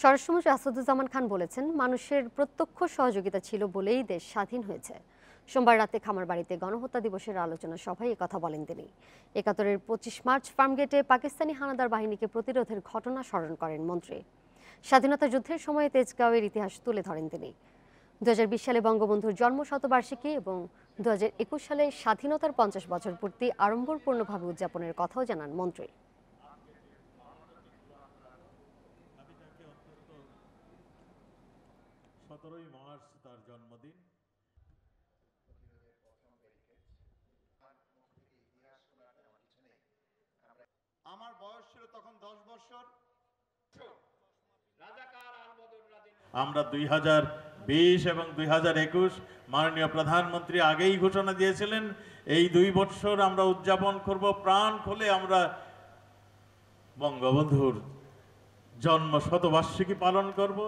স্বরাষ্ট্রমন্ত্রী আসাদুজ্জামান খান বলেছেন, মানুষের প্রত্যক্ষ সহযোগিতা ছিল বলেই দেশ স্বাধীন হয়েছে। সোমবার রাতে খামারবাড়িতে গণহত্যা দিবসের আলোচনা সভায় একথা বলেন তিনি। ৭১-এর ২৫ মার্চ ফার্মগেটে পাকিস্তানি হানাদার বাহিনীকে প্রতিরোধের ঘটনা স্মরণ করেন মন্ত্রী। স্বাধীনতা যুদ্ধের সময়ে তেজগাঁওয়ের ইতিহাস তুলে ধরেন তিনি। ২০২০ সালে বঙ্গবন্ধুর জন্মশতবার্ষিকী এবং ২০২১ সালে স্বাধীনতার ৫০ বছর পূর্তি আড়ম্বরপূর্ণভাবে উদযাপনের কথাও জানান মন্ত্রী। ১৭ই মার্চ তার জন্মদিন। আমার বয়স ছিল তখন 10 বছর। আমরা ২০২০ এবং ২০২১ মাননীয় প্রধানমন্ত্রী আগেই ঘোষণা দিয়েছিলেন, এই ২ বছর আমরা উদযাপন করব প্রাণ খুলে। আমরা বঙ্গবন্ধুর জন্ম শতবার্ষিকী পালন করব।